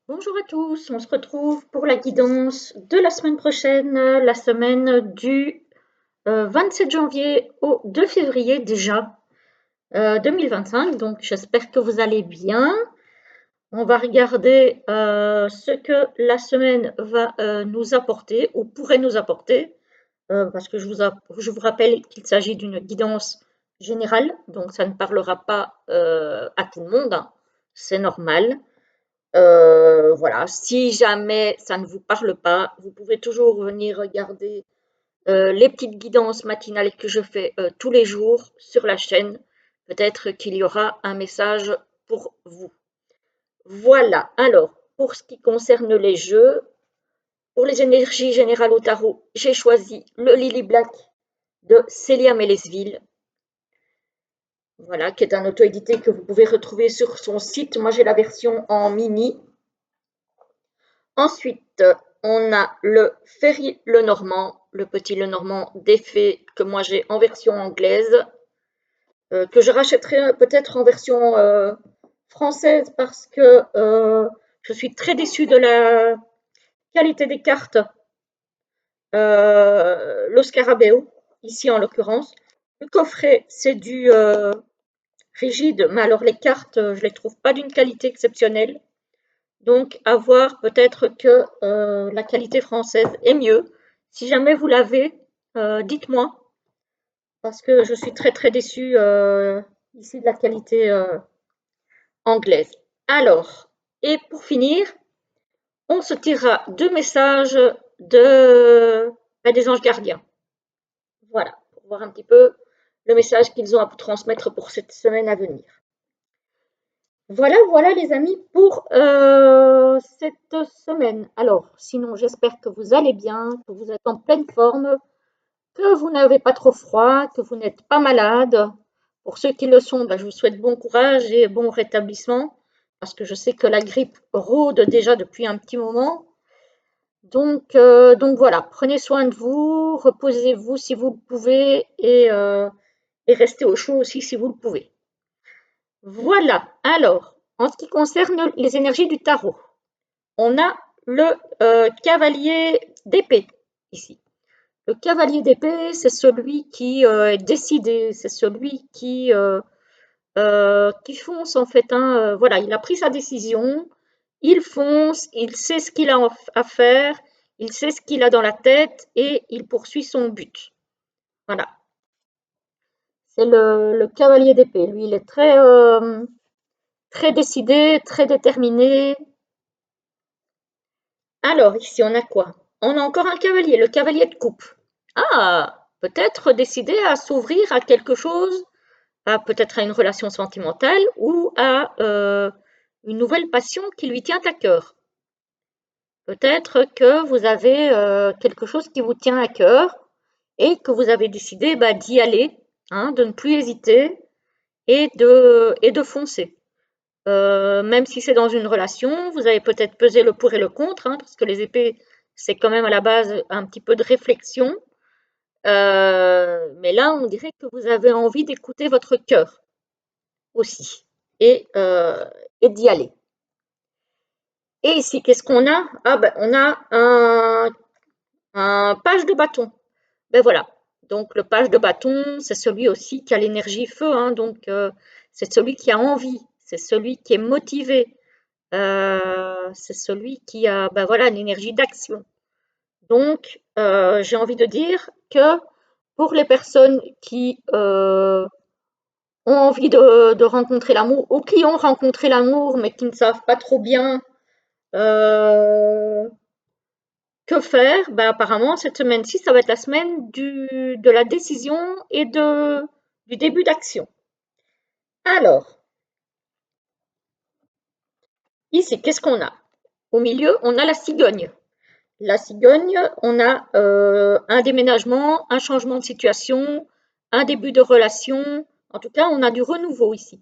Bonjour à tous, on se retrouve pour la guidance de la semaine prochaine, la semaine du 27 janvier au 2 février déjà 2025. Donc j'espère que vous allez bien. On va regarder ce que la semaine va nous apporter ou pourrait nous apporter, parce que je vous rappelle qu'il s'agit d'une guidance générale, donc ça ne parlera pas à tout le monde, hein. C'est normal. Voilà, si jamais ça ne vous parle pas, vous pouvez toujours venir regarder les petites guidances matinales que je fais tous les jours sur la chaîne. Peut-être qu'il y aura un message pour vous. Voilà, alors, pour ce qui concerne les jeux, pour les énergies générales au tarot, j'ai choisi le Lily Black de Célia Mélesville. Voilà, qui est un auto-édité que vous pouvez retrouver sur son site. Moi, j'ai la version en mini. Ensuite, on a le Ferry Lenormand, le petit Lenormand des fées que moi j'ai en version anglaise, que je rachèterai peut-être en version française parce que je suis très déçue de la qualité des cartes, le Scarabeo, ici en l'occurrence. Le coffret, c'est du rigide, mais alors les cartes, je les trouve pas d'une qualité exceptionnelle. Donc, à voir, peut-être que la qualité française est mieux. Si jamais vous l'avez, dites-moi, parce que je suis très très déçue ici de la qualité anglaise. Alors, et pour finir, on se tirera deux messages des anges gardiens. Voilà, pour voir un petit peu le message qu'ils ont à vous transmettre pour cette semaine à venir. Voilà les amis pour cette semaine. Alors, sinon, j'espère que vous allez bien, que vous êtes en pleine forme, que vous n'avez pas trop froid, que vous n'êtes pas malade. Pour ceux qui le sont, je vous souhaite bon courage et bon rétablissement, parce que je sais que la grippe rôde déjà depuis un petit moment. Donc voilà, prenez soin de vous, reposez-vous si vous le pouvez et restez au chaud aussi si vous le pouvez. Voilà, alors, en ce qui concerne les énergies du tarot, on a le cavalier d'épée ici. Le cavalier d'épée, c'est celui qui est décidé, c'est celui qui fonce en fait, hein. Voilà, il a pris sa décision, il fonce, il sait ce qu'il a à faire, il sait ce qu'il a dans la tête et il poursuit son but. Voilà, c'est le cavalier d'épée. Lui, il est très décidé, très déterminé. Alors, ici, on a quoi? On a encore un cavalier, le cavalier de coupe. Ah, peut-être décidé à s'ouvrir à quelque chose, peut-être à une relation sentimentale ou à une nouvelle passion qui lui tient à cœur. Peut-être que vous avez quelque chose qui vous tient à cœur et que vous avez décidé d'y aller, hein, de ne plus hésiter et de foncer. Même si c'est dans une relation, vous avez peut-être pesé le pour et le contre, hein, parce que les épées, c'est quand même à la base un petit peu de réflexion. Mais là, on dirait que vous avez envie d'écouter votre cœur aussi et d'y aller. Et ici, qu'est-ce qu'on a? On a un page de bâton. Ben voilà. Donc le page de bâton, c'est celui aussi qui a l'énergie feu, hein, donc c'est celui qui a envie, c'est celui qui est motivé, c'est celui qui a voilà, l'énergie d'action. Donc j'ai envie de dire que pour les personnes qui ont envie de rencontrer l'amour ou qui ont rencontré l'amour mais qui ne savent pas trop bien euh, que faire, apparemment cette semaine-ci, ça va être la semaine de la décision et du début d'action. Alors, ici, qu'est-ce qu'on a? Au milieu, on a la cigogne. La cigogne, on a un déménagement, un changement de situation, un début de relation. En tout cas, on a du renouveau ici.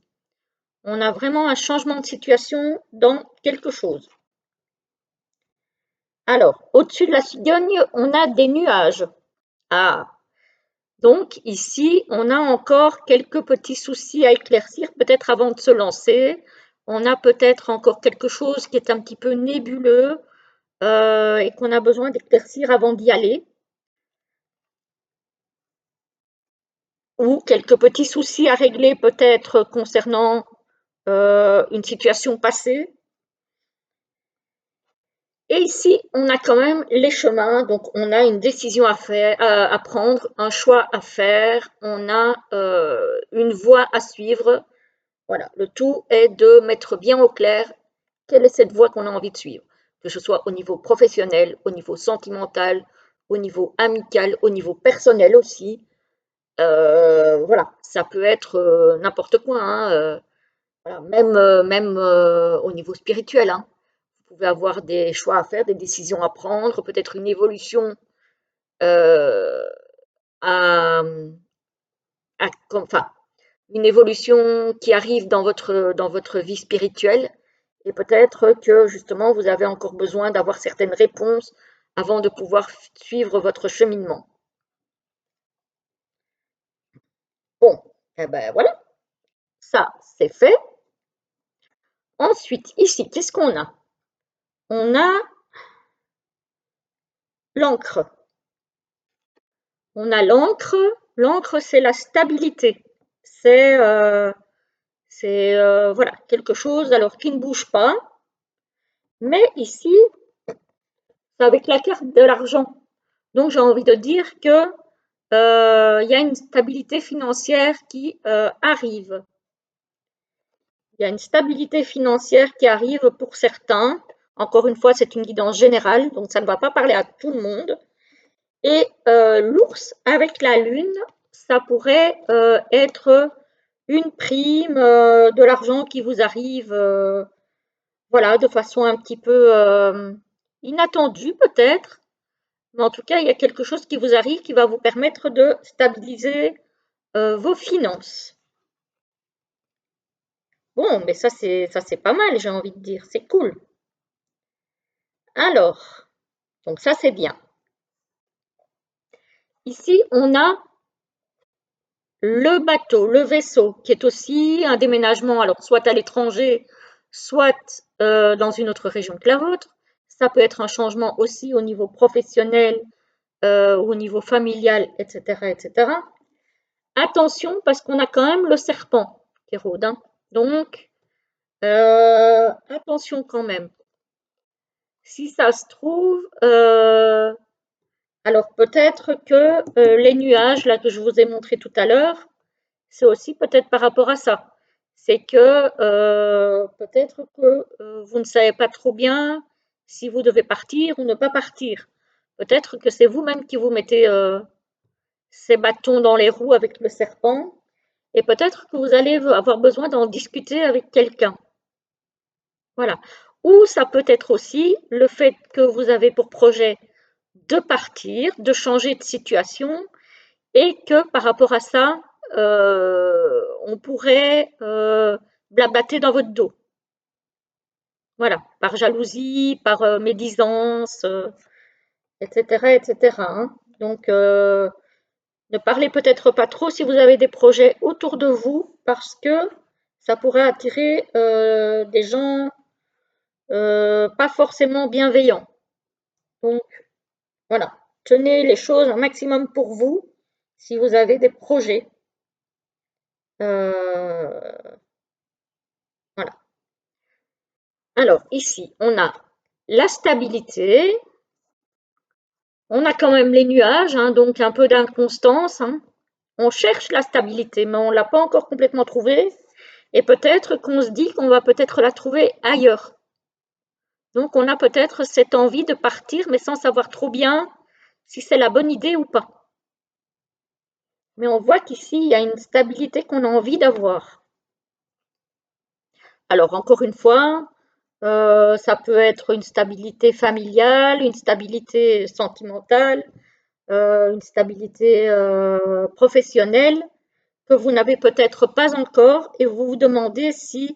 On a vraiment un changement de situation dans quelque chose. Alors, au-dessus de la cigogne, on a des nuages. Ah, donc ici, on a encore quelques petits soucis à éclaircir, peut-être avant de se lancer. on a peut-être encore quelque chose qui est un petit peu nébuleux et qu'on a besoin d'éclaircir avant d'y aller, ou quelques petits soucis à régler peut-être concernant une situation passée. Et ici, on a quand même les chemins, donc on a une décision à faire, à prendre, un choix à faire, on a une voie à suivre. Voilà, le tout est de mettre bien au clair quelle est cette voie qu'on a envie de suivre, que ce soit au niveau professionnel, au niveau sentimental, au niveau amical, au niveau personnel aussi. Voilà, ça peut être n'importe quoi, hein, voilà, même au niveau spirituel, hein. Vous pouvez avoir des choix à faire, des décisions à prendre, peut-être une évolution euh, à, enfin, une évolution qui arrive dans votre vie spirituelle. Et peut-être que justement, vous avez encore besoin d'avoir certaines réponses avant de pouvoir suivre votre cheminement. Bon, eh ben voilà, ça c'est fait. Ensuite, ici, qu'est-ce qu'on a? On a l'encre. On a l'encre. L'encre, c'est la stabilité. C'est voilà, quelque chose alors qui ne bouge pas. Mais ici, c'est avec la carte de l'argent. Donc, j'ai envie de dire que il y a une stabilité financière qui arrive. Il y a une stabilité financière qui arrive pour certains. Encore une fois, c'est une guidance générale, donc ça ne va pas parler à tout le monde. Et l'ours avec la lune, ça pourrait être une prime, de l'argent qui vous arrive, voilà, de façon un petit peu inattendue peut-être. Mais en tout cas, il y a quelque chose qui vous arrive qui va vous permettre de stabiliser vos finances. Bon, mais ça c'est pas mal, j'ai envie de dire, c'est cool. Alors, donc ça c'est bien. Ici, on a le bateau, le vaisseau, qui est aussi un déménagement, alors soit à l'étranger, soit dans une autre région que la vôtre. Ça peut être un changement aussi au niveau professionnel, au niveau familial, etc., etc. Attention, parce qu'on a quand même le serpent qui rôde, hein. Donc, attention quand même. Si ça se trouve, alors peut-être que les nuages, là, que je vous ai montré tout à l'heure, c'est aussi peut-être par rapport à ça. C'est que peut-être que vous ne savez pas trop bien si vous devez partir ou ne pas partir. Peut-être que c'est vous-même qui vous mettez ces bâtons dans les roues avec le serpent et peut-être que vous allez avoir besoin d'en discuter avec quelqu'un. Voilà. Ou ça peut être aussi le fait que vous avez pour projet de partir, de changer de situation et que par rapport à ça, on pourrait blablater dans votre dos. Voilà, par jalousie, par médisance, etc., etc., hein. Donc, ne parlez peut-être pas trop si vous avez des projets autour de vous parce que ça pourrait attirer des gens pas forcément bienveillants. Donc, voilà, tenez les choses un maximum pour vous si vous avez des projets. Euh, voilà. Alors, ici, on a la stabilité, on a quand même les nuages, hein, donc un peu d'inconstance, hein. On cherche la stabilité, mais on ne l'a pas encore complètement trouvée. Et peut-être qu'on se dit qu'on va peut-être la trouver ailleurs. Donc, on a peut-être cette envie de partir, mais sans savoir trop bien si c'est la bonne idée ou pas. Mais on voit qu'ici, il y a une stabilité qu'on a envie d'avoir. Alors, encore une fois, ça peut être une stabilité familiale, une stabilité sentimentale, une stabilité professionnelle que vous n'avez peut-être pas encore et vous vous demandez si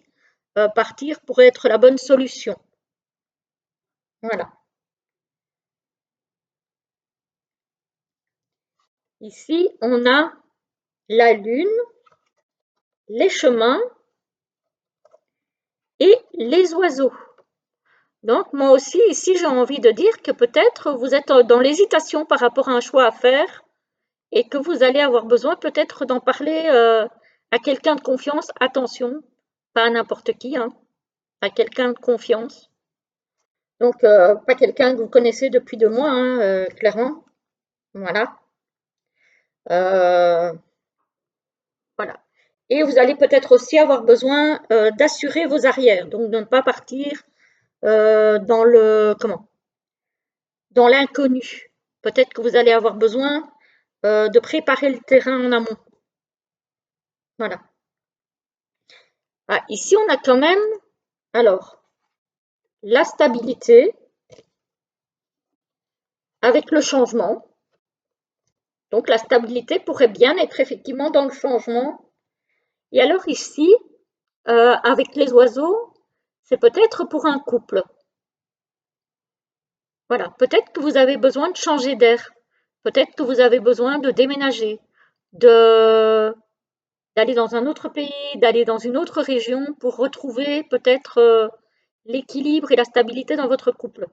partir pourrait être la bonne solution. Voilà. Ici, on a la lune, les chemins et les oiseaux. Donc, moi aussi, ici, j'ai envie de dire que peut-être vous êtes dans l'hésitation par rapport à un choix à faire et que vous allez avoir besoin peut-être d'en parler à quelqu'un de confiance. Attention, pas à n'importe qui, hein, à quelqu'un de confiance. Donc, pas quelqu'un que vous connaissez depuis 2 mois, hein, clairement. Voilà. Voilà. Et vous allez peut-être aussi avoir besoin d'assurer vos arrières, donc de ne pas partir dans dans l'inconnu. Peut-être que vous allez avoir besoin de préparer le terrain en amont. Voilà. Ah, ici, on a quand même, alors, la stabilité avec le changement. Donc, la stabilité pourrait bien être effectivement dans le changement. Et alors ici, avec les oiseaux, c'est peut-être pour un couple. Voilà, peut-être que vous avez besoin de changer d'air. Peut-être que vous avez besoin de déménager, d'aller dans un autre pays, d'aller dans une autre région pour retrouver peut-être l'équilibre et la stabilité dans votre couple.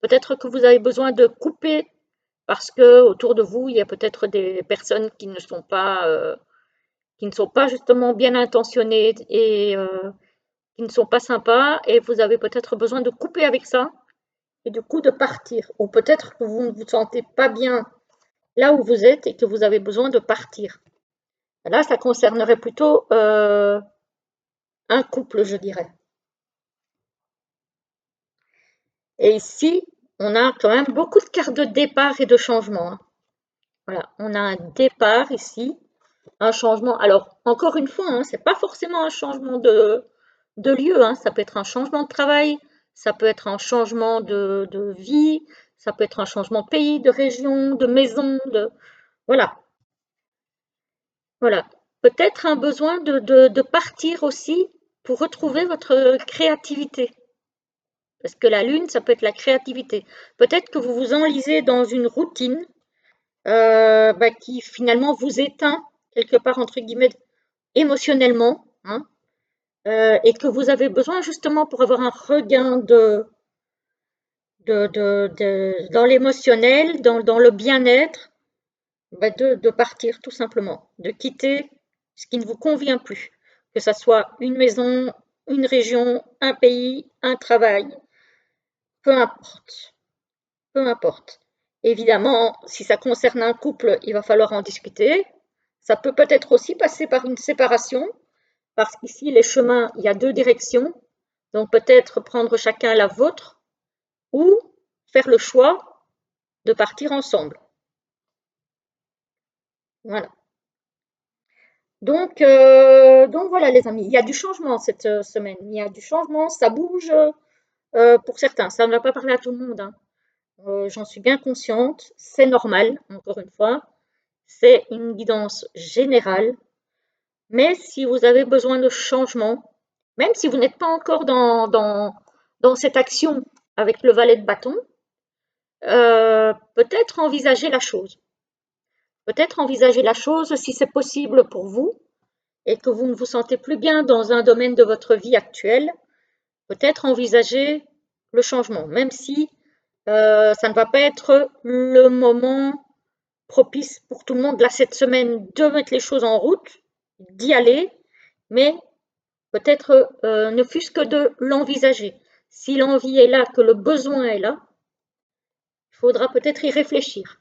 Peut-être que vous avez besoin de couper parce que autour de vous, il y a peut-être des personnes qui ne sont pas justement bien intentionnées et qui ne sont pas sympas et vous avez peut-être besoin de couper avec ça et du coup de partir. Ou peut-être que vous ne vous sentez pas bien là où vous êtes et que vous avez besoin de partir. Là, ça concernerait plutôt un couple, je dirais. Et ici, on a quand même beaucoup de cartes de départ et de changement, hein. Voilà, on a un départ ici, un changement. Alors, encore une fois, hein, c'est pas forcément un changement de lieu, hein. Ça peut être un changement de travail, ça peut être un changement de vie, ça peut être un changement de pays, de région, de maison, voilà. Voilà. Peut-être un besoin de partir aussi pour retrouver votre créativité. Parce que la lune, ça peut être la créativité. Peut-être que vous vous enlisez dans une routine qui finalement vous éteint quelque part, entre guillemets, émotionnellement, hein, et que vous avez besoin justement pour avoir un regain dans l'émotionnel, dans le bien-être, de partir tout simplement, de quitter ce qui ne vous convient plus, que ce soit une maison, une région, un pays, un travail, peu importe, peu importe. Évidemment, si ça concerne un couple, il va falloir en discuter. Ça peut peut-être aussi passer par une séparation, parce qu'ici, les chemins, il y a 2 directions. Donc peut-être prendre chacun la vôtre ou faire le choix de partir ensemble. Voilà. Donc voilà les amis, il y a du changement cette semaine, il y a du changement, ça bouge pour certains, ça ne va pas parler à tout le monde, hein. J'en suis bien consciente, c'est normal, encore une fois, c'est une guidance générale, mais si vous avez besoin de changement, même si vous n'êtes pas encore dans cette action avec le valet de bâton, peut-être envisager la chose. Peut-être envisager la chose si c'est possible pour vous et que vous ne vous sentez plus bien dans un domaine de votre vie actuelle, peut-être envisager le changement, même si ça ne va pas être le moment propice pour tout le monde là cette semaine de mettre les choses en route, d'y aller, mais peut-être ne fût-ce que de l'envisager. Si l'envie est là, que le besoin est là, il faudra peut-être y réfléchir.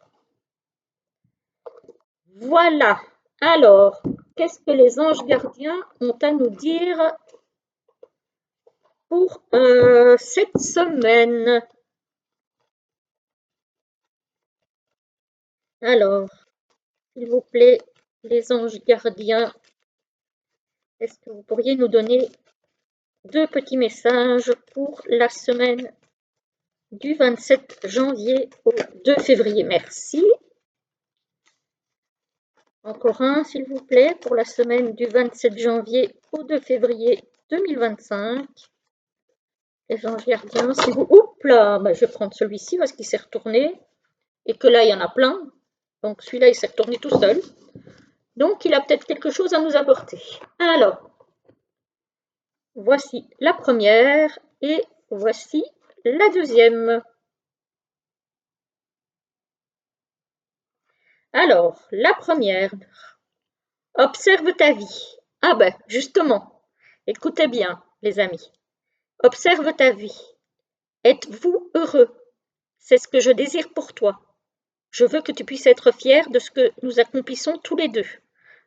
Voilà. Alors, qu'est-ce que les anges gardiens ont à nous dire pour cette semaine? Alors, s'il vous plaît, les anges gardiens, est-ce que vous pourriez nous donner 2 petits messages pour la semaine du 27 janvier au 2 février? Merci. Encore un, s'il vous plaît, pour la semaine du 27 janvier au 2 février 2025. Les anges gardiens, si vous... Oups là, je vais prendre celui-ci parce qu'il s'est retourné et que là, il y en a plein. Donc celui-là, il s'est retourné tout seul. Donc, il a peut-être quelque chose à nous apporter. Alors, Voici la première et voici la deuxième. Alors, la première, observe ta vie. Ah ben, justement, écoutez bien, les amis. Observe ta vie. Êtes-vous heureux? C'est ce que je désire pour toi. Je veux que tu puisses être fier de ce que nous accomplissons tous les deux.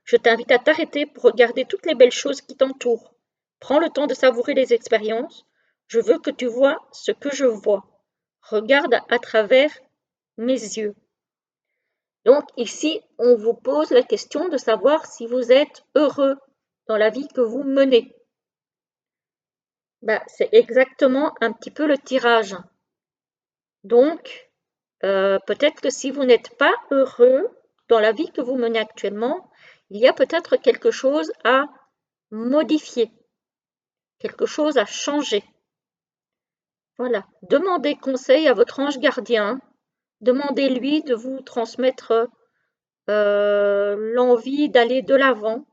Je t'invite à t'arrêter pour regarder toutes les belles choses qui t'entourent. Prends le temps de savourer les expériences. Je veux que tu vois ce que je vois. Regarde à travers mes yeux. Donc ici, on vous pose la question de savoir si vous êtes heureux dans la vie que vous menez. Ben, c'est exactement un petit peu le tirage. Donc, peut-être que si vous n'êtes pas heureux dans la vie que vous menez actuellement, il y a peut-être quelque chose à modifier, quelque chose à changer. Voilà. Demandez conseil à votre ange gardien. Demandez-lui de vous transmettre l'envie d'aller de l'avant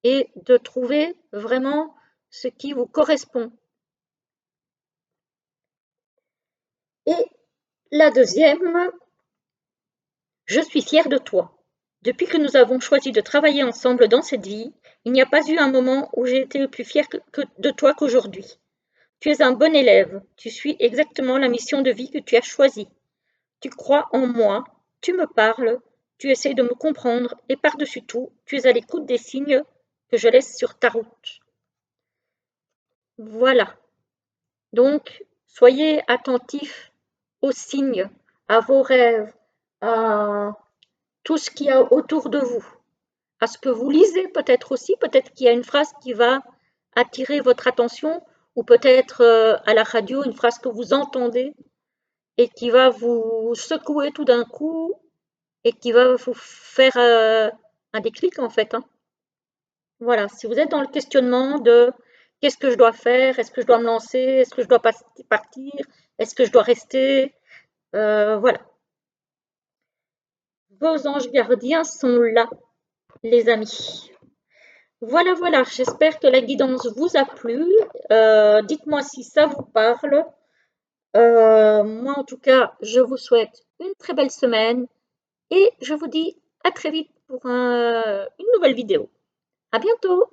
et de trouver vraiment ce qui vous correspond. Et la deuxième, je suis fière de toi. Depuis que nous avons choisi de travailler ensemble dans cette vie, il n'y a pas eu un moment où j'ai été plus fière de toi qu'aujourd'hui. Tu es un bon élève, tu suis exactement la mission de vie que tu as choisie. Tu crois en moi, tu me parles, tu essaies de me comprendre et par-dessus tout, tu es à l'écoute des signes que je laisse sur ta route. Voilà. Donc, soyez attentifs aux signes, à vos rêves, à tout ce qu'il y a autour de vous, à ce que vous lisez peut-être aussi, peut-être qu'il y a une phrase qui va attirer votre attention, ou peut-être à la radio, une phrase que vous entendez et qui va vous secouer tout d'un coup et qui va vous faire un déclic en fait. Hein. Voilà, si vous êtes dans le questionnement de qu'est-ce que je dois faire, est-ce que je dois me lancer, est-ce que je dois partir, est-ce que je dois rester, voilà. Vos anges gardiens sont là, les amis. Voilà, voilà, j'espère que la guidance vous a plu. Dites-moi si ça vous parle. Moi, en tout cas, je vous souhaite une très belle semaine et je vous dis à très vite pour une nouvelle vidéo. À bientôt!